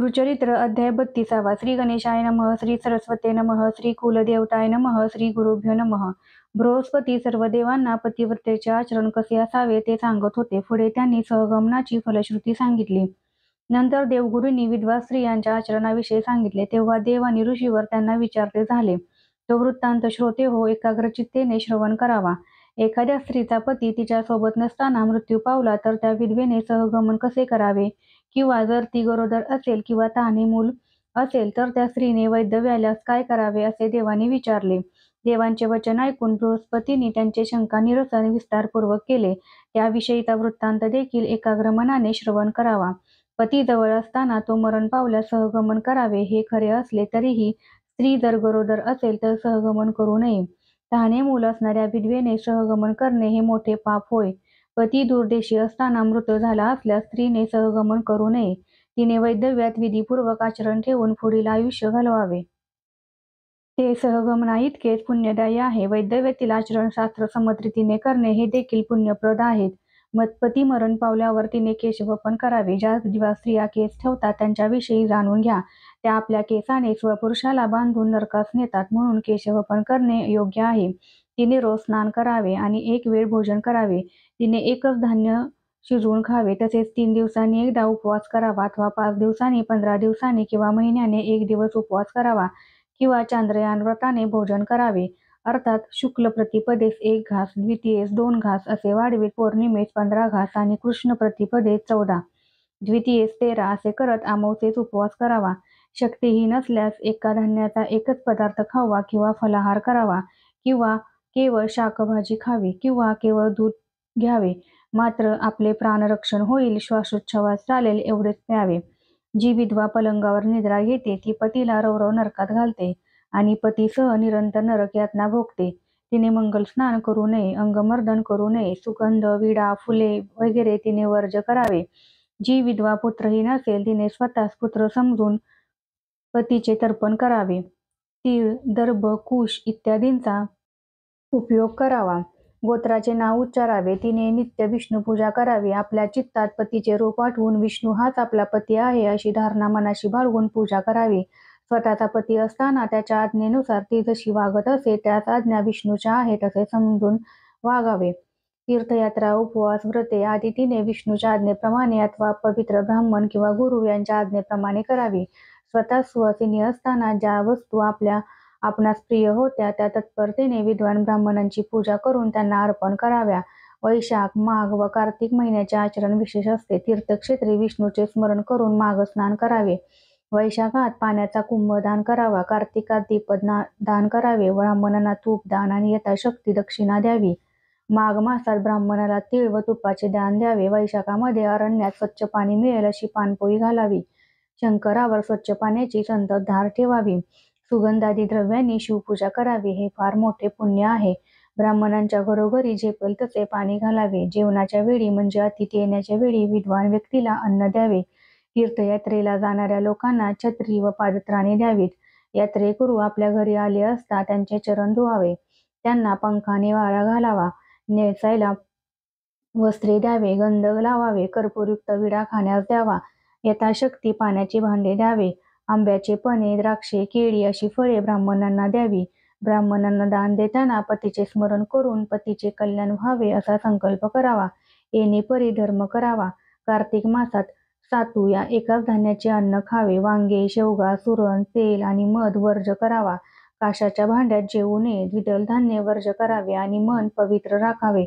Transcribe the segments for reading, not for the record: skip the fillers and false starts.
गुरुचरित्र अध्याय 32. श्री गणेशाय नमः. श्री सरस्वते नमः. श्री कुलदेवताय नमः. श्री गुरुभ्यो नमः. बृहस्पती सर्व देवांना पतिव्रतेचे आचरण कसे असावे ते सांगत होते. पुढे त्यांनी सहगमनाची फलश्रुती सांगितली. नंतर देवगुरूंनी विधवा स्त्रियांच्या आचरणाविषयी सांगितले. तेव्हा देव आणि ऋषीवर त्यांना विचारते झाले. तो वृत्तांत श्रोते हो, एकाग्रचित्तेने श्रवण करावा. एखाद्या स्त्रीचा पती तिच्यासोबत नसताना मृत्यू पावला तर त्या विधवेने सहगमन कसे करावे, किंवा जर ती गरोदर असेल किंवा तहाने मूल असेल तर त्या स्त्रीने वैधव्यास काय करावे असे देवाने विचारले. देवांचे वचन ऐकून बृहस्पतींनी त्यांचे शंका निरसन विस्तारपूर्वक केले. त्याविषयीचा वृत्तांत देखील एकाग्र मनाने श्रवण करावा. पती जवळ असताना तो मरण पावल्यास सहगमन करावे हे खरे असले तरीही स्त्री जर गरोदर असेल तर सहगमन करू नये. तहाने मूल असणाऱ्या विधवेने सहगमन करणे हे मोठे पाप होय. पती दूरदेशी असताना मृत झाला असल्यास स्त्रीने सहगमन करू नये. तिने वैधव्यात विधीपूर्वक आचरण ठेवून पुढील आयुष्य घालवावे. ते सहगमना इतकेच पुण्यदायी आहे. वैधव्यातील आचरण शास्त्र समत्रीतीने करणे हे देखील पुण्यप्रद आहेत. पती मरण पावल्यावर तिने केशवपन करावे. ज्या विधवा स्त्रिया केस ठेवतात त्यांच्याविषयी जाणून घ्या. त्या आपल्या केसाने स्वपुरुषाला बांधून नरकास नेतात, म्हणून केशवपन करणे योग्य आहे. तिने रोज स्नान करावे आणि एक वेळ भोजन करावे. तिने एकच धान्य शिजवून खावे. तसेच 3 दिवसांनी एकदा उपवास करावा, अथवा 5 दिवसांनी, 15 दिवसांनी किंवा महिन्याने 1 दिवस उपवास करावा, किंवा चांद्रयान व्रताने भोजन करावे. अर्थात शुक्ल प्रतिपदेस 1 घास, द्वितीयेस 2 घास असे वाढवीत, पौर्णिमेस 15 घास आणि कृष्ण प्रतिपदेस 14, द्वितीयेस 13 असे करत अमावस्येस उपवास करावा. शक्तीहीन असल्यास एका धान्याचा एकच पदार्थ खावा, किंवा फलाहार करावा, किंवा केवळ शाकभाजी खावी, किंवा केवळ दूध घ्यावे. मात्र आपले प्राणरक्षण होईल, श्वासोच्छवास चालेल एवढेच प्यावे. जी विधवा पलंगावर निद्रा घेते ती पतीला रवरव नरकात घालते आणि पतीसह निरंतर नरक यातना भोगते. तिने मंगल स्नान करू नये, अंगमर्दन करू नये, सुगंध, विडा, फुले वगैरे तिने वर्ज करावे. जी विधवा पुत्रहीन असेल तिने स्वतःस पुत्र समजून पतीचे तर्पण करावे. तीळ, दर्भ, कुश इत्यादींचा उपयोग करावा. गोत्राचे नाव उच्चारावे. तिने नित्य विष्णुपूजा करावी. आपल्या चित्तात पतीचे रूप आठवून विष्णू हाच आपला पती आहे अशी धारणा मनाशी बाळगून पूजा करावी. स्वतःचा पती असताना त्याच्या आज्ञेनुसार ती जशी वागत असे त्याच आज्ञा विष्णूच्या आहेत असे समजून वागावे. तीर्थयात्रा, उपवास, व्रते आदी तिने विष्णूच्या आज्ञेप्रमाणे अथवा पवित्र ब्राह्मण किंवा गुरु यांच्या आज्ञेप्रमाणे करावी. स्वतः सुवासिनी असताना ज्या वस्तू आपणास प्रिय होत्या त्या तत्परतेने विद्वान ब्राह्मणांची पूजा करून त्यांना अर्पण कराव्या. वैशाख, माघ व कार्तिक महिन्याचे आचरण विशेष असते. तीर्थक्षेत्री विष्णूचे स्मरण करून माघ स्नान करावे. वैशाखात पाण्याचा कुंभ दान करावा. कार्तिकात दीपदान करावे. ब्राह्मणांना तूपदान आणि यथाशक्ती दक्षिणा द्यावी. माघ मासात ब्राह्मणाला तीळ व तुपाचे दान द्यावे. वैशाखामध्ये अरण्यात स्वच्छ पाणी मिळेल अशी पानपोळी घालावी. शंकरावर स्वच्छ पाण्याची संततधार ठेवावी. सुगंधादी द्रव्यांनी शिवपूजा करावी. हे फार मोठे पुण्य आहे. ब्राह्मणांच्या घरोघरी झेपेल तसे पाणी घालावे. जेवणाच्या वेळी म्हणजे अतिथी येण्याच्या वेळी विद्वान व्यक्तीला अन्न द्यावे. तीर्थयात्रेला जाणाऱ्या लोकांना छत्री व पादत्राणे द्यावीत. यात्रेकरू आपल्या घरी आले असता त्यांचे चरण धुवावे. त्यांना पंखाने वारा घालावा. नेसायला वस्त्रे द्यावे. गंध लावावे. कर्पूरयुक्त विडा खाण्यास द्यावा. यथाशक्ती पाण्याचे भांडे द्यावे. आंब्याचे पणे, द्राक्षे, केळी अशी फळे ब्राह्मणांना द्यावी. ब्राह्मणांना दान देताना पतीचे स्मरण करून पतीचे कल्याण व्हावे असा संकल्प करावा. येणे परी धर्म करावा. कार्तिक मासात सातू या एकाच धान्याचे अन्न खावे. वांगे, शेवगा, सुरण, तेल आणि मध वर्ज करावा. काशाच्या भांड्यात जेवू नये. द्विदल धान्य वर्ज करावे आणि मन पवित्र राखावे.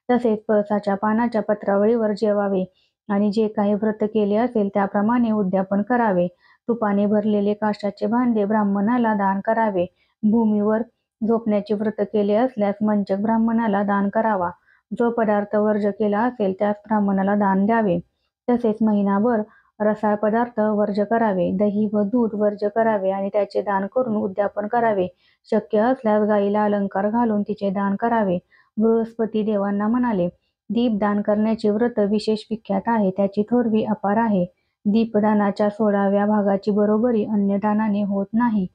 तसेच पळसाच्या पानाच्या पत्रावळीवर जेवावे आणि जे काही व्रत केले असेल त्याप्रमाणे उद्यापन करावे. तुपाने भरलेले काशाचे भांडे ब्राह्मणाला दान करावे. भूमीवर झोपण्याचे व्रत केले असल्यास मंचक ब्राह्मणाला दान करावा. जो पदार्थ वर्ज केला असेल त्यास ब्राह्मणाला दान द्यावे. तसेच महिनाभर रसाळ पदार्थ वर्ज करावे. दही व दूध वर्ज करावे आणि त्याचे दान करून उद्यापन करावे. शक्य असल्यास गायीला अलंकार घालून तिचे दान करावे. बृहस्पती देवांना म्हणाले, दीपदान करण्याचे व्रत विशेष विख्यात आहे. त्याची थोरवी अपार आहे. दीपदानाच्या 16व्या भागाची बरोबरी अन्नदानाने होत नाही,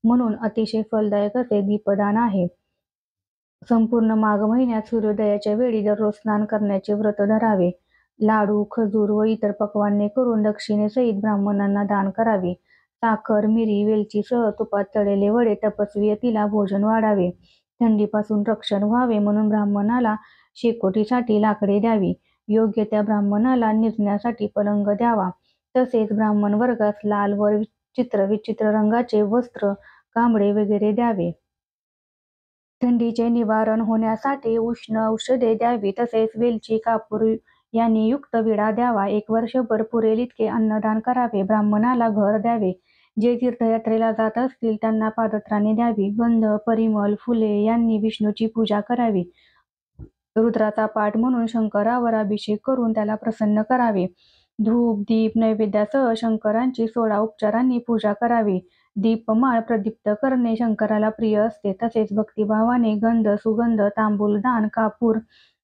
म्हणून अतिशय फलदायक असे दीपदान आहे. संपूर्ण माघ महिन्यात सूर्योदयाच्या वेळी दररोज स्नान करण्याचे व्रत धरावे. लाडू, खजूर व इतर पक्वान्ने करून दक्षिणेसहित ब्राह्मणांना दान करावे. साखर, मिरी, वेलचीसह तुपात तळलेले वडे तपस्वी भोजन वाढावे. थंडीपासून रक्षण व्हावे म्हणून ब्राह्मणाला शेकोटीसाठी लाकडे द्यावी. योग्य त्या ब्राह्मणाला निजण्यासाठी पलंग द्यावा. तसेच ब्राह्मण वर्गास लाल व विचित्र रंगाचे वस्त्र, कांबळे वगैरे द्यावे. थंडीचे निवारण होण्यासाठी उष्ण औषधे द्यावी. तसेच वेलची, कापूर यांनी युक्त विडा द्यावा. 1 वर्षभर पुरेल इतके अन्नदान करावे. ब्राह्मणाला घर द्यावे. जे तीर्थयात्रेला जात असतील त्यांना पादत्राणे द्यावी. गंध, परिमल, फुले यांनी विष्णूची पूजा करावी. रुद्राचा पाठ म्हणून शंकरावर अभिषेक करून त्याला प्रसन्न करावे. धूप, दीप, नैवेद्यासह शंकरांची 16 उपचारांनी पूजा करावी. दीपमाळ प्रदीप्त करणे शंकराला प्रिय असते. तसेच भक्तिभावाने गंध, सुगंध, तांबूल दान, कापूर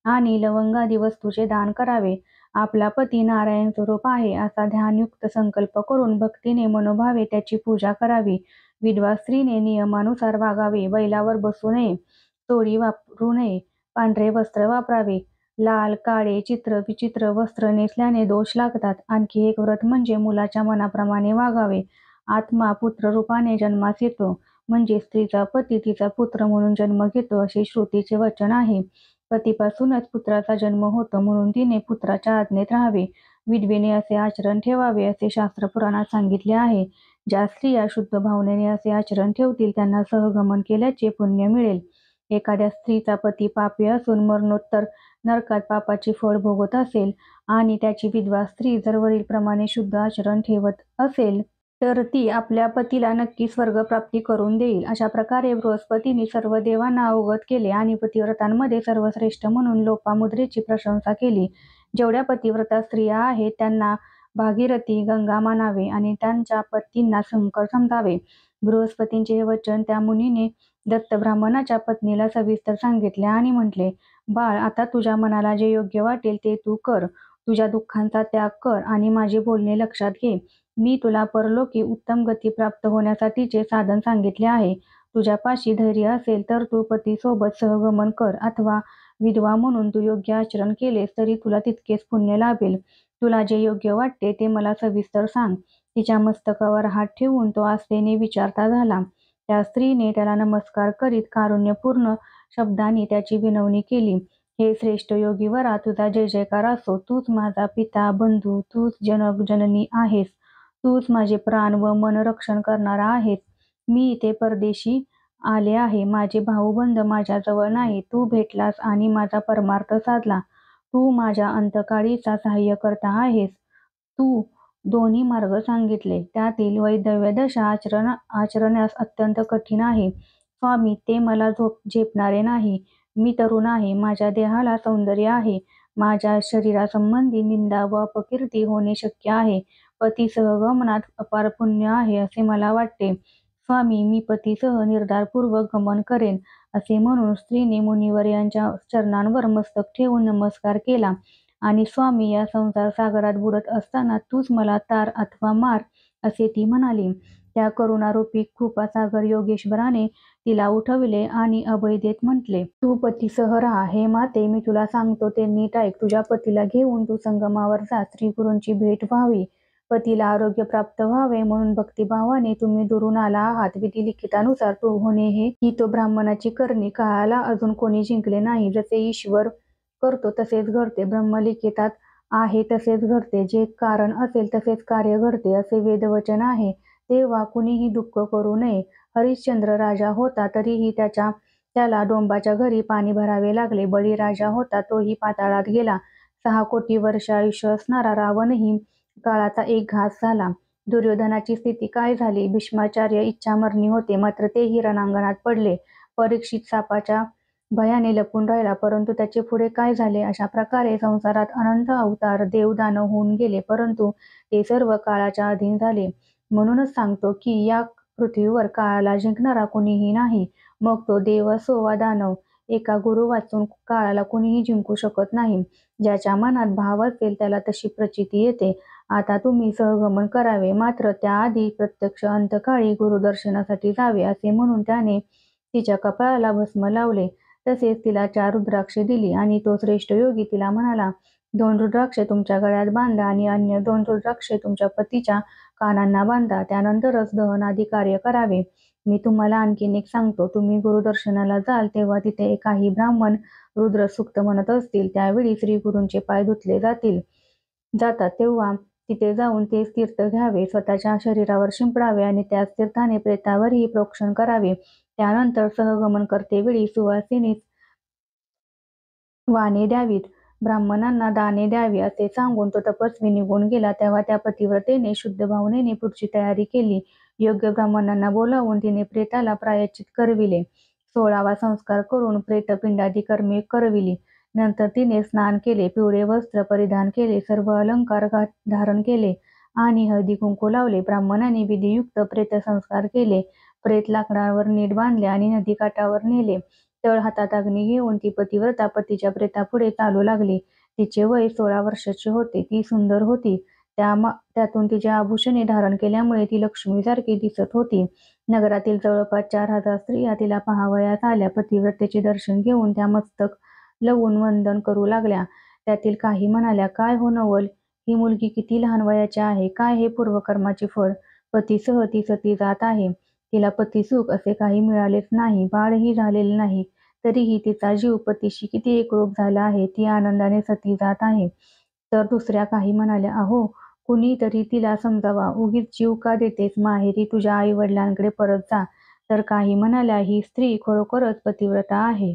आणि लवंगादी वस्तूचे दान करावे. आपला पती नारायण स्वरूप आहे असा ध्यानयुक्त संकल्प करून भक्तीने मनोभावे त्याची पूजा करावी. विधवा स्त्रीने नियमानुसार वागावे. बैलावर बसू नये. चोळी वापरू नये. पांढरे वस्त्र वापरावे. लाल, काळे, विचित्र वस्त्र नेसल्याने दोष लागतात. आणखी एक व्रत म्हणजे मुलाच्या मनाप्रमाणे वागावे. आत्मा पुत्र रूपाने जन्मास येतो, म्हणजे स्त्रीचा पती तिचा पुत्र म्हणून जन्म घेतो असे श्रुतीचे वचन आहे. पतीपासूनच पुत्राचा जन्म होतो म्हणून तिने पुत्राच्या आज्ञेत राहावे. विधवेने असे आचरण ठेवावे असे शास्त्र पुराणात सांगितले आहे. ज्या स्त्रिया शुद्ध भावनेने असे आचरण ठेवतील त्यांना सहगमन केल्याचे पुण्य मिळेल. एखाद्या स्त्रीचा पती पापी असून मरणोत्तर नरकात पापाची फळ भोगत असेल आणि त्याची विधवा स्त्री जर वरीलप्रमाणे शुद्ध आचरण ठेवत असेल तर ती आपल्या पतीला नक्की स्वर्गप्राप्ती करून देईल. अशा प्रकारे बृहस्पतींनी सर्व देवांना अवगत केले आणि पतिव्रतांमध्ये सर्वश्रेष्ठ म्हणून लोपामुद्रेची प्रशंसा केली. जेवढ्या पतिव्रता स्त्रिया आहेत त्यांना भागीरथी, गंगा मानावे आणि त्यांच्या पतींना शंकर समजावे. बृहस्पतींचे हे वचन त्या मुनीने दत्त ब्राह्मणाच्या पत्नीला सविस्तर सांगितले आणि म्हटले, बाळ, आता तुझ्या मनाला जे योग्य वाटेल ते तू कर. तुझ्या दुःखांचा त्याग कर आणि माझे बोलणे लक्षात घे. मी तुला परलोकी उत्तम गती प्राप्त होण्यासाठीचे साधन सांगितले आहे. तुझ्यापाशी धैर्य असेल तर तू पतीसोबत सहगमन कर अथवा विधवा म्हणून तू योग्य आचरण केलेस तरी तुला तितकेच पुण्य लाभेल. तुला जे योग्य वाटते ते मला सविस्तर सांग. तिच्या मस्तकावर हात ठेवून तो आस्थेने विचारता झाला. त्या स्त्रीने त्याला नमस्कार करीत कारुण्यपूर्ण शब्दांनी त्याची विनवणी केली. हे श्रेष्ठ योगीवरा, तुझा जय जयकार असो. तूच माझा पिता, बंधू, तूच जनक जननी आहेस. तूच माझे प्राण व मन रक्षण करणारा आहेस. मी इथे परदेशी आले आहे. माझे भाऊबंद माझ्याजवळ नाही. तू भेटलास आणि माझा परमार्थ साधला. तू माझ्या अंतकाळीचा सहाय्यकर्ता आहेस. तू दोन्ही मार्ग सांगितले. त्यातील वैधव्य दशा आचरण्यास अत्यंत कठीण आहे. स्वामी, ते मला झेपणारे नाही. मी तरुण आहे. माझ्या देहाला सौंदर्य आहे. माझ्या शरीरासंबंधी निंदा व अपकीर्ती होणे शक्य आहे. पती सहगमनात अपार पुण्य आहे असे मला वाटते. स्वामी, मी पतीसह निर्धारपूर्वक गमन करेन. असे म्हणून स्त्रीने मुनिवर्यांच्या चरणांवर मस्तक ठेवून नमस्कार केला आणि स्वामी, या संसार सागरात बुडत असताना तूच मला तार अथवा मार, असे ती म्हणाली. त्या करुणारूपी कृपासागर योगेश्वराने तिला उठविले आणि अभय देत म्हटले, तू पतीसह राहा. हे माते, मी तुला सांगतो ते नीट ऐक. तुझ्या पतीला घेऊन तू संगमावर जा. श्रीगुरूंची भेट व्हावी. पतीला आरोग्य प्राप्त व्हावे म्हणून भक्तिभावाने तुम्ही दुरून आला आहात. विधिलिखितानुसार तू होणे ही तो ब्राह्मणाची करणी. काळाला अजून कोणी जिंकले नाही. जसे ईश्वर करतो तसेच घडते. ब्रह्मलिखितात आहे तसेच घडते. जे कारण असेल तसेच कार्य घडते असे वेदवचन आहे. तेव्हा कुणीही दुःख करू नये. हरिश्चंद्र राजा होता तरीही त्याला डोंबाच्या घरी पाणी भरावे लागले. बळीराजा होता, तोही पाताळात गेला. 6 कोटी वर्ष आयुष्य असणारा रावणही काळाचा एक घास झाला. दुर्योधनाची स्थिती काय झाली? भीष्माचार्य इच्छामरणी होते, मात्र तेही रणांगणात पडले. परीक्षित सापाच्या भयाने लपून राहिला, परंतु त्याचे पुढे काय झाले? अशा प्रकारे संसारात अनंत अवतार देव दानव होऊन गेले, परंतु ते सर्व काळाच्या अधीन झाले. म्हणूनच सांगतो की या पृथ्वीवर काळाला जिंकणारा कुणीही नाही. मग तो देव असो वा दानव. एका गुरु वाचून काळाला कुणीही जिंकू शकत नाही. ज्याच्या मनात भाव असेल त्याला तशी प्रचिती येते. आता तुम्ही सहगमन करावे, मात्र त्याआधी प्रत्यक्ष अंतकाळी गुरुदर्शनासाठी जावे. असे म्हणून त्याने तिच्या कपाळाला भस्म लावले. तसेच तिला 4 रुद्राक्षे दिली आणि तो श्रेष्ठ योगी तिला म्हणाला, 2 रुद्राक्षे तुमच्या गळ्यात बांधा आणि अन्य 2 रुद्राक्षे तुमच्या पतीच्या कानांना बांधा. त्यानंतरच दहनादी कार्य करावे. मी तुम्हाला आणखीन एक सांगतो. तुम्ही गुरुदर्शनाला जाल तेव्हा तिथे काही ब्राह्मण रुद्र सूक्त म्हणत असतील. त्यावेळी श्रीगुरूंचे पाय धुतले जातात. तेव्हा तिथे जाऊन तेच तीर्थ घ्यावे, स्वतःच्या शरीरावर शिंपडावे आणि त्याच तीर्थाने प्रेतावरही प्रोक्षण करावे. त्यानंतर सहगमन करतेवेळी सुवासिनीस वाणे द्यावीत, ब्राह्मणांना दाने द्यावी असे सांगून तो तपस्वी निघून गेला. तेव्हा त्या पतिव्रतेने शुद्ध भावनेने पुढची तयारी केली. योग्य ब्राह्मणांना बोलावून तिने प्रेताला प्रायश्चित करविले. 16वा संस्कार करून प्रेतपिंडादी कर्मे करविली. नंतर तिने स्नान केले, पिवळे वस्त्र परिधान केले, सर्व अलंकार धारण केले आणि हळदी कुंकू लावले. ब्राह्मणांनी विधियुक्त प्रेतसंस्कार केले. प्रेत लाकडावर नीट बांधले आणि नदीकाठावर नेले. तळ हातात अग्नी घेऊन ती पतिव्रता पतीच्या प्रेतापुढे चालू लागली. तिचे वय 16 वर्षाचे होते. ती सुंदर होती. त्यातून तिचे आभूषणे धारण केल्यामुळे ती लक्ष्मीसारखी दिसत होती. नगरातील जवळपास 4000 स्त्रिया तिला पाहावयास आल्या. पतिव्रतेचे दर्शन घेऊन त्या मस्तक लवून वंदन करू लागल्या. त्यातील काही म्हणाल्या, "काय हो नवल, ही मुलगी किती लहान वयाची आहे. काय हे पूर्वकर्माचे फळ. पतीसह ती सती जात आहे. तिला पतिसुख असे काही मिळालेच नाही, बाळही झालेले नाही, तरीही तिचा जीव पतीशी किती एकरूप झाला आहे. ती आनंदाने सती जात आहे." तर दुसऱ्या काही म्हणाल्या, "अहो, कुणीतरी तिला समजावा. उगीच जीव का देतेस. माहेरी तुझ्या आई-वडिलांकडे परत जा." तर काही म्हणाल्या, "ही स्त्री खरोखरच पतिव्रता आहे.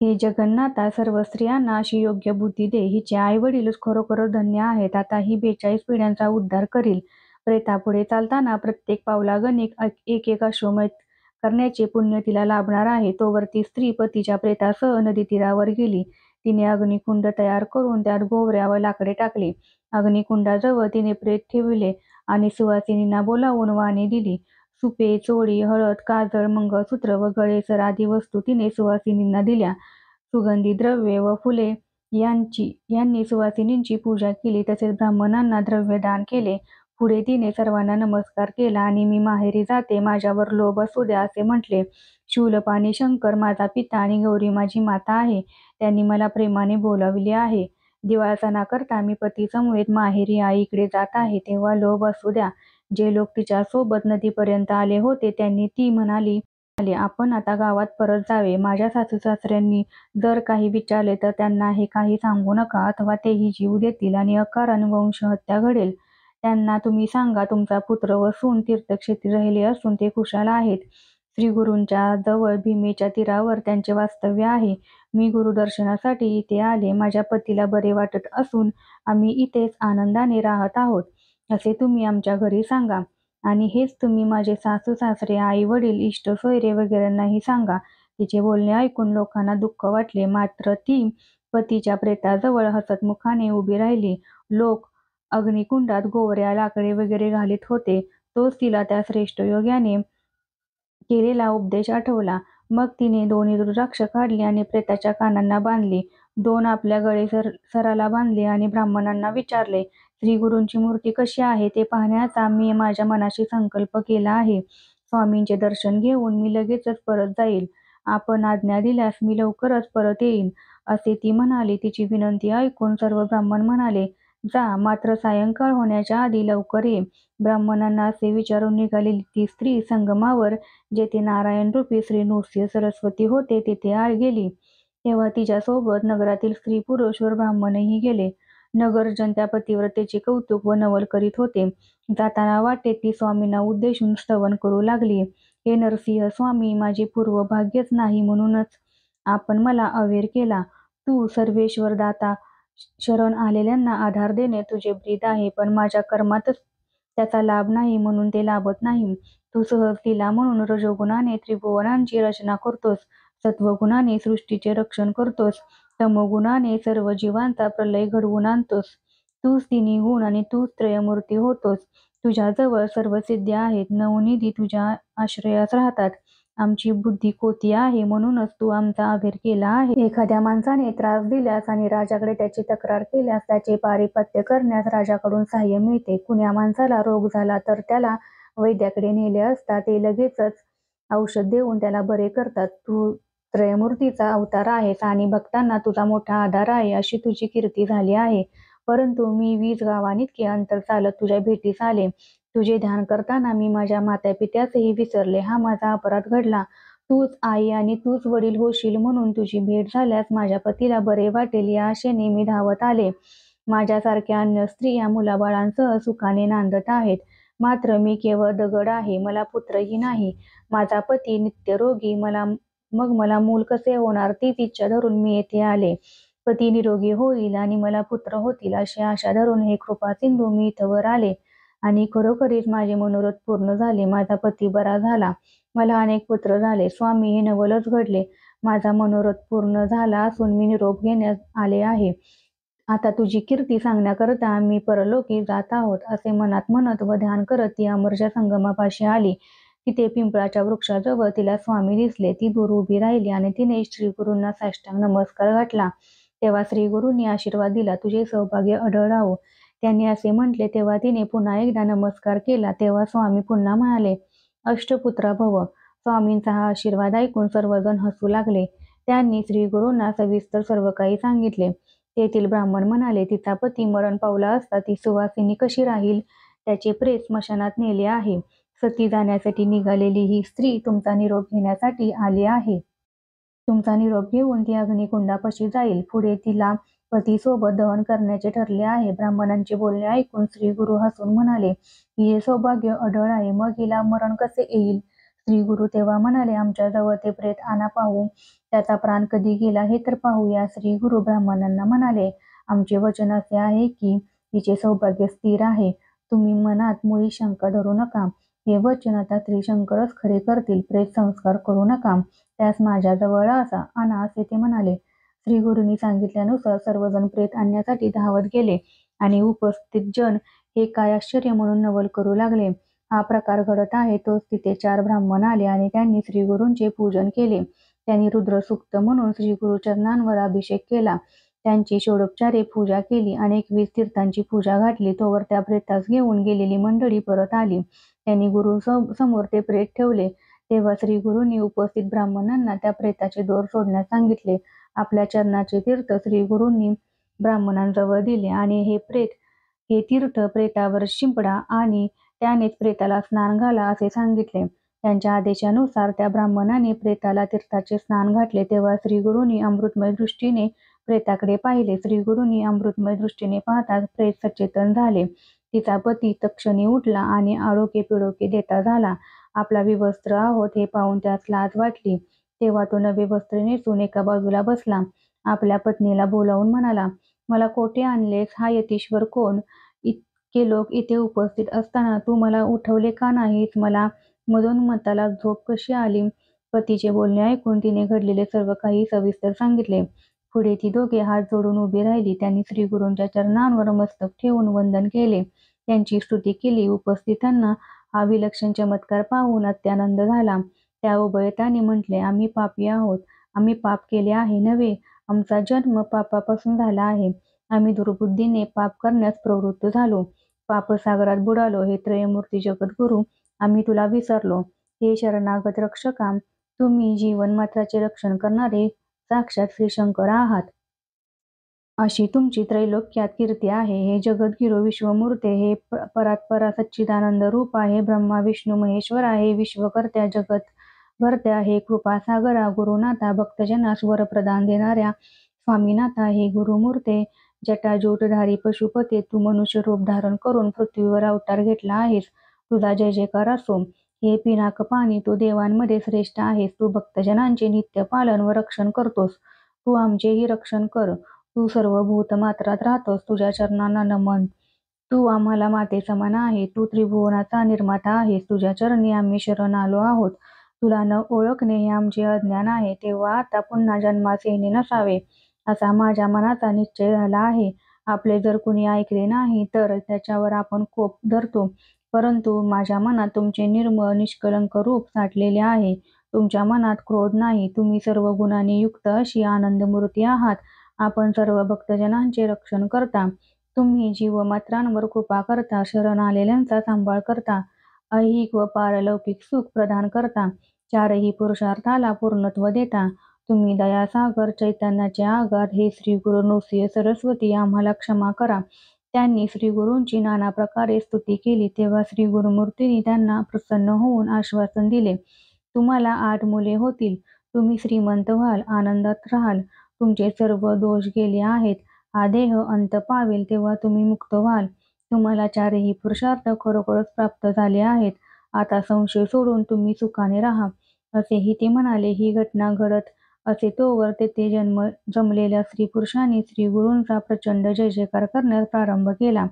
हे जगन्नाथा, सर्व स्त्रियांना अशी योग्य बुद्धी दे. हिचे आई-वडीलच खरोखरच धन्य आहेत. आता ही 42 पिढ्यांचा उद्धार करील." प्रेतापुढे चालताना प्रत्येक पावलागणिक एक अश्वमेध करण्याचे पुण्य तिला लाभणार आहे. तोवर ती स्त्री पतीच्या प्रेतासह नदीतीरावर गेली. तिने अग्निकुंड तयार करून त्यात गोवऱ्या व लाकडे टाकली. अग्निकुंडाजवळ तिने प्रेत ठेविले आणि सुवासिनींना बोलावून वाणी दिली. सुपे, चोळी, हळद, काजळ, मंगळसूत्र व गळेसर आदी वस्तू तिने सुवासिनींना दिल्या. सुगंधी द्रव्ये व फुले यांनी सुवासिनींची पूजा केली. तसेच ब्राह्मणांना द्रव्य दान केले. पुढे तिने सर्वांना नमस्कार केला आणि "मी माहेरी जाते. माझ्यावर लोभ असू द्या," असे म्हटले. शूलप आणि शंकर माझा पिता आणि गौरी माझी माता आहे. त्यांनी मला प्रेमाने बोलाविले आहे. दिवाळ सणाकरता मी पतीसमवेत माहेरी आईकडे जात आहे. तेव्हा लोभ असू द्या. जे लोक तिच्यासोबत नदीपर्यंत आले होते त्यांनी ती म्हणाली, "आपण आता गावात परत जावे. माझ्या सासू-सासऱ्यांनी जर काही विचारले तर त्यांना हे काही सांगू नका, अथवा तेही जीव देतील आणि अकारण वंशहत्या घडेल. त्यांना तुम्ही सांगा, तुमचा पुत्र व सून तीर्थक्षेत्री राहिले असून ते खुशाल आहेत. श्रीगुरूंच्या जवळ भीमेच्या तीरावर त्यांचे वास्तव्य आहे. मी गुरुदर्शनासाठी इथे आले. माझ्या पतीला बरे वाटत असून आम्ही इथेच आनंदाने राहत आहोत, असे तुम्ही आमच्या घरी सांगा. आणि हेच तुम्ही माझे सासू-सासरे, आई-वडील, इष्ट-सोयरे वगैरेंनाही सांगा." तिचे बोलणे ऐकून लोकांना दुःख वाटले. मात्र ती पतीच्या प्रेताजवळ हसतमुखाने उभी राहिली. लोक अग्निकुंडात गोवऱ्या, लाकडे वगैरे घालीत होते. तोच तिला त्या श्रेष्ठ योग्याने केलेला उपदेश आठवला. मग तिने 2 रुद्राक्ष काढली आणि प्रेताच्या कानांना बांधली. 2 आपल्या गळेसराला बांधले आणि ब्राह्मणांना विचारले, "श्रीगुरूंची मूर्ती कशी आहे ते पाहण्याचा मी माझ्या मनाशी संकल्प केला आहे. स्वामींचे दर्शन घेऊन मी लगेचच परत जाईल. आपण आज्ञा दिल्यास मी लवकरच परत येईन," असे ती म्हणाली. तिची विनंती ऐकून सर्व ब्राह्मण म्हणाले, "जा, मात्र सायंकाळ होण्याच्या आधी लवकर ये." ब्राह्मणांना असे विचारून निघालेली ती स्त्री संगमावर, जेथे नारायणरूपी श्री नृसिंह सरस्वती होते, तेथे गेली. तेव्हा तिच्यासोबत नगरातील स्त्री-पुरुष व ब्राह्मणही गेले. नगरजन त्या पतिव्रतेचे कौतुक व नवल करीत होते. जाताना वाटेत ती स्वामींना उद्देशून स्तवन करू लागली, "हे नरसिंह स्वामी, माझे पूर्व भाग्यच नाही म्हणूनच आपण मला अवेर केला. तू सर्वेश्वर दाता, शरण आलेल्यांना आधार देणे तुझे ब्रीद आहे. पण माझ्या कर्मातच त्याचा लाभ नाही म्हणून ते लाभत नाही. तू सहज लीला म्हणून रजोगुणाने त्रिभुवनांची रचना करतोस, सत्वगुणाने सृष्टीचे रक्षण करतोस, तमोगुणाने सर्व जीवांचा प्रलय घडवून आणतोस. तूच तिन्ही गुण आणि तूच त्रयमूर्ती होतोस. तुझ्याजवळ सर्व सिद्ध्या आहेत. नवनिधी तुझ्या आश्रयास राहतात. आमची बुद्धी कोती आहे म्हणूनच तू आमचा अवेर केला आहे. एखाद्या माणसाने त्रास दिल्यास आणि राजाकडे त्याची तक्रार केल्यास त्याचे पारिपत्य करण्यास राजाकडून सहाय्य मिळते. कुण्या माणसाला रोग झाला तर त्याला वैद्याकडे नेले असता ते लगेचच औषध देऊन त्याला बरे करतात. तू त्रयमूर्तीचा अवतार आहेस आणि भक्तांना तुझा मोठा आधार आहे अशी तुझी कीर्ती झाली आहे. परंतु मी 20 गावांइतके अंतर चालत तुझ्या भेटीस आले. तुझे ध्यान करताना मी माझ्या मातापित्यासही विसरले. हा माझा अपराध घडला. तूच आई आणि तूच वडील होशील म्हणून तुझी भेट झाल्यास माझ्या पतीला बरे वाटेल या आशेने मी धावत आले. माझ्यासारख्या अन्य स्त्रिया मुलाबाळांसह सुखाने नांदत आहेत. मात्र मी केवळ दगड आहे. मला पुत्रही नाही. माझा पती नित्यरोगी. मग मला मूल कसे होणार? तीच इच्छा धरून मी येथे आले. पती निरोगी होईल आणि मला पुत्र होतील अशी आशा धरून हे कृपासिंधू मी इथवर आले. आणि खरोखरीच माझे मनोरथ पूर्ण झाले. माझा पती बरा झाला. मला अनेक पुत्र झाले. स्वामी, हे नवलच घडले. माझा मनोरथ पूर्ण झाला असून मी निरोप घेण्यास आले आहे. आता तुझी कीर्ती सांगण्याकरता आम्ही परलोकी जात आहोत. असे मनात म्हणत व ध्यान करत ती अमरच्या संगमापाशी आली. तिथे पिंपळाच्या वृक्षाजवळ तिला स्वामी दिसले. ती दूर उभी राहिली आणि तिने श्रीगुरूंना साष्टांग नमस्कार घातला. तेव्हा श्रीगुरूंनी आशीर्वाद दिला. तुझे सौभाग्य अढळ राहो. त्यांनी असे म्हटले तेव्हा तिने पुन्हा एकदा नमस्कार केला. तेव्हा स्वामी पुन्हा म्हणाले, अष्टपुत्रा भव. स्वामींचा हा आशीर्वाद ऐकून सर्वजण हसू लागले. त्यांनी श्रीगुरूंना सविस्तर सर्व काही सांगितले. तेथील ब्राह्मण म्हणाले, तिचा पती मरण पावला असता ती सुवासिनी कशी राहील? त्याचे प्रेत स्मशानात नेले आहे. सती जाण्यासाठी निघालेली ही स्त्री तुमचा निरोप घेण्यासाठी आली आहे. तुमचा निरोप घेऊन ती अग्निकुंडापाशी जाईल. पुढे तिला पतीसोबत दहन करण्याचे ठरले आहे. ब्राह्मणांचे बोलणे ऐकून श्रीगुरू हसून म्हणाले, हे सौभाग्य अढळ आहे. मग हिला मरण कसे येईल? श्रीगुरू तेव्हा म्हणाले, आमच्याजवळ ते प्रेत आणा पाहू. त्याचा प्राण कधी गेला हे तर पाहूया. श्रीगुरू ब्राह्मणांना म्हणाले, आमचे वचन असे आहे की हिचे सौभाग्य स्थिर आहे. तुम्ही मनात मुळी शंका धरू नका. हे वचन आता श्रीशंकरच खरे करतील. प्रेत संस्कार करू नका. त्यास माझ्याजवळ आणा असे ते म्हणाले. श्रीगुरूंनी सांगितल्यानुसार सर्वजण प्रेत आणण्यासाठी धावत गेले आणि उपस्थित जन हे काय आश्चर्य म्हणून नवल करू लागले. हा प्रकार घडत आहे तोच तिथे 4 ब्राह्मण आले आणि त्यांनी श्रीगुरूंचे पूजन केले. त्यांनी रुद्रसूक्त म्हणून श्रीगुरू चरणांवर अभिषेक केला. त्यांची षोडोपचारे पूजा केली. अनेक 20 तीर्थांची पूजा घातली. तोवर त्या प्रेतास घेऊन गेलेली मंडळी परत आली. त्यांनी गुरु समोर ते प्रेत ठेवले. तेव्हा श्रीगुरूंनी उपस्थित ब्राह्मणांना त्या प्रेताचे दोर सोडण्यास सांगितले. आपल्या चरणाचे तीर्थ श्रीगुरूंनी ब्राह्मणांजवळ दिले आणि हे तीर्थ प्रेतावर शिंपडा आणि त्यानेच प्रेताला स्नान घाला असे सांगितले. त्यांच्या आदेशानुसार त्या ब्राह्मणाने प्रेताला तीर्थाचे स्नान घातले. तेव्हा श्रीगुरूंनी अमृतमय दृष्टीने प्रेताकडे पाहिले. श्रीगुरूंनी अमृतमय दृष्टीने पाहताच प्रेत सचेतन झाले. तिचा पती तत्क्षणी उठला आणि आळोखे पिळोखे देता झाला. आपला विवस्त्र आहोत हे पाहून त्यास लाज वाटली. तेव्हा तो नवे वस्त्र नेसून एका बाजूला बसला. आपल्या पत्नीला बोलावून म्हणाला, मला कोठे आणलेस? हा यतीश्वर कोण? इतके लोक इथे उपस्थित असताना तू मला उठवले का नाहीस? मला मधोन्मत्ताला झोप कशी आली? पतीचे बोलणे ऐकून तिने घडलेले सर्व काही सविस्तर सांगितले. पुढे ती दोघे हात जोडून उभी राहिली. त्यांनी श्रीगुरूंच्या चरणांवर मस्तक ठेवून वंदन केले. त्यांची स्तुती केली. उपस्थितांना हा विलक्षण चमत्कार पाहून अत्यानंद झाला. त्या उभयतांनी म्हटले, आम्ही पापी आहोत. आम्ही पाप केले आहे नव्हे. आमचा जन्म पापापासून झाला आहे. आम्ही दुर्बुद्धीने पाप करण्यास प्रवृत्त झालो. पापसागरात बुडालो. हे त्रयमूर्ती जगद्गुरू, आम्ही तुला विसरलो. हे शरणागत रक्षका, तुम्ही जीवनमात्राचे रक्षण करणारे साक्षात श्रीशंकर आहात. अशी तुमची त्रैलोक्यात कीर्ती आहे. हे जगद्गिरो विश्वमूर्ते, हे परात्परा सच्चिदानंद रूपा, हे ब्रह्मा विष्णू महेश्वरा, हे विश्वकर्त्या जगतभर्त्या, हे कृपासागरा, गुरुनाथा, भक्तजनास वरप्रदान देणाऱ्या स्वामीनाथा, हे गुरुमूर्ते, जटाजूटधारी पशुपते, तू मनुष्य रूप धारण करून पृथ्वीवर अवतार घेतला आहेस. तुझा जय जयकार असो. हे पिनाकपाणी, तू देवांमध्ये श्रेष्ठ आहेस. तू भक्तजनांचे नित्य पालन व रक्षण करतोस. तू आमचेही रक्षण कर. तू सर्व भूतमात्रात राहतोस. तुझ्या चरणांना नमन. तू आम्हाला माते समान आहे. तू त्रिभुवनाचा निर्माता आहेस. तुझ्या चरणी आम्ही शरण आलो आहोत. तुला न ओळखणे हे आमचे अज्ञान आहे. तेव्हा आता पुन्हा जन्मास येणे नसावे असा माझ्या मनाचा निश्चय झाला आहे. आपले जर कुणी ऐकले नाही तर त्याच्यावर आपण कोप धरतो. परंतु माझ्या मनात तुमचे निर्मळ निष्कलंक रूप साठलेले आहे. तुमच्या मनात क्रोध नाही. तुम्ही सर्व गुणांनी युक्त अशी आनंदमूर्ती आहात. आपण सर्व भक्तजनांचे रक्षण करता. तुम्ही जीवमात्रांवर कृपा करता. शरण आलेल्यांचा सांभाळ करता. ऐहिक व पारलौकिक सुख प्रदान करता. चारही पुरुषार्थाला पूर्णत्व देता. तुम्ही दयासागर चैतन्याचे आगार हे श्री गुरु नृसिंह सरस्वती आम्हाला क्षमा करा. त्यांनी श्री गुरूंची नाना प्रकारे स्तुती केली. तेव्हा श्री गुरुमूर्तींनी त्यांना प्रसन्न होऊन आश्वासन दिले, तुम्हाला 8 मुले होतील. तुम्ही श्रीमंत व्हाल, आनंदात राहाल. तुमचे सर्व दोष गेले आहेत. हा देह अंत पावेल तेव्हा तुम्ही मुक्त व्हाल. तुम्हाला 4ही पुरुषार्थ खरोखरच प्राप्त झाले आहेत. आता संशय सोडून तुम्ही सुखाने राहा. असेही ते म्हणाले. ही घटना घडत असे तोवर तेथे जमलेल्या स्त्री-पुरुषांनी श्रीगुरूंचा प्रचंड जयजयकार करण्यास प्रारंभ केला.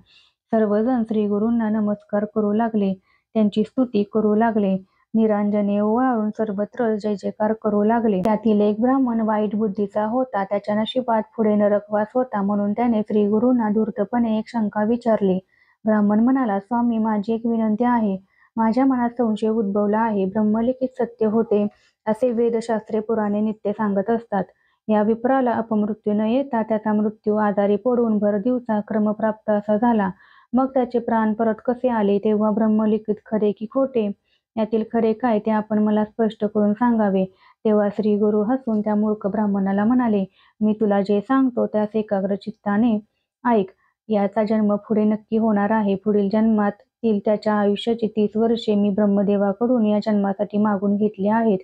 सर्वजण श्रीगुरूंना नमस्कार करू लागले, त्यांची स्तुती करू लागले. निरांजने ओवाळून सर्वत्र जयजयकार करू लागले. त्यातील एक ब्राह्मण वाईट बुद्धीचा होता. त्याच्या नशिबात पुढे नरकवास होता. म्हणून त्याने श्रीगुरूंना धूर्तपणे एक शंका विचारली. ब्राह्मण म्हणाला, स्वामी, माझी एक विनंती आहे. माझ्या मनात संशय उद्भवला आहे. ब्रह्मलिखित सत्य होते असे वेदशास्त्रे पुराणे नित्य सांगत असतात. या विप्राला अपमृत्यू न येता त्याचा मृत्यू आजारी पडून भर दिवसा क्रमप्राप्त असा झाला. मग त्याचे प्राण परत कसे आले? तेव्हा ब्रह्मलिखित खरे की खोटे? यातील खरे काय ते आपण मला स्पष्ट करून सांगावे. तेव्हा श्री गुरु हसून त्या मूर्ख ब्राह्मणाला म्हणाले, मी तुला जे सांगतो त्यास एकाग्र चित्ताने ऐक. याचा जन्म पुढे नक्की होणार आहे. पुढील जन्मातील त्याच्या आयुष्याची 30 वर्षे मी ब्रह्मदेवाकडून या जन्मासाठी मागून घेतली आहेत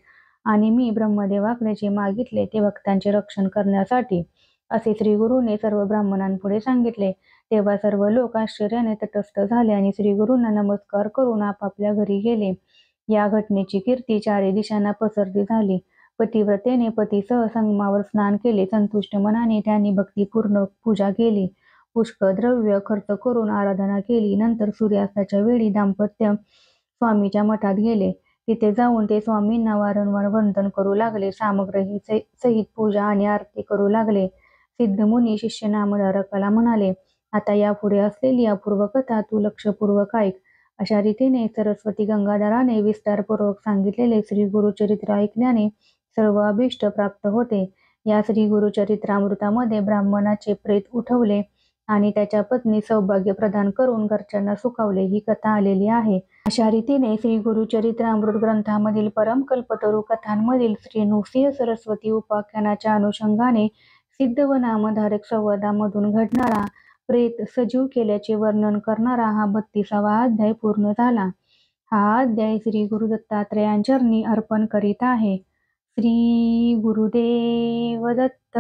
आणि मी ब्रह्मदेवाकडे जे मागितले ते भक्तांचे रक्षण करण्यासाठी, असे श्रीगुरूने सर्व ब्राह्मणांपुढे सांगितले. तेव्हा सर्व लोक आश्चर्याने तटस्थ झाले आणि श्रीगुरूंना नमस्कार करून आपापल्या घरी गेले. या घटनेची कीर्ती 4ही दिशांना पसरती झाली. पतिव्रतेने पतीसह संगमावर स्नान केले. संतुष्ट मनाने त्यांनी भक्तिपूर्ण पूजा केली. पुष्कळ द्रव्य खर्च करून आराधना केली. नंतर सूर्यास्ताच्या वेळी दाम्पत्य स्वामीच्या मठात गेले. तिथे जाऊन ते स्वामींना वारंवार वंदन करू लागले. सामग्री सहित पूजा आणि आरती करू लागले. सिद्धमुनी शिष्य नामधारकाला म्हणाले, आता यापुढे असलेली अपूर्व कथा तू लक्षपूर्वक ऐक. अशा रीतीने सरस्वती गंगाधराने विस्तारपूर्वक सांगितलेले श्री गुरुचरित्र ऐकल्याने सर्व अभीष्ट प्राप्त होते. या श्री गुरुचरित्रामृतामध्ये ब्राह्मणाचे प्रेत उठवले आणि त्याच्या पत्नी सौभाग्य प्रदान करून घरच्यांना सुखावले ही कथा आलेली आहे. अशा रीतीने श्री गुरुचरित्रामृत ग्रंथामधील परमकल्पतरू कथांमधील श्री नृसिंह सरस्वती उपाख्यानाच्या अनुषंगाने सिद्ध व नामधारक संवादामधून घडणारा प्रेत सजीव केल्याचे वर्णन करणारा हा 32वा अध्याय पूर्ण झाला. हा अध्याय श्री गुरु दत्तात्रेयांचरणी अर्पण करीत आहे. श्री गुरुदेव दत्त.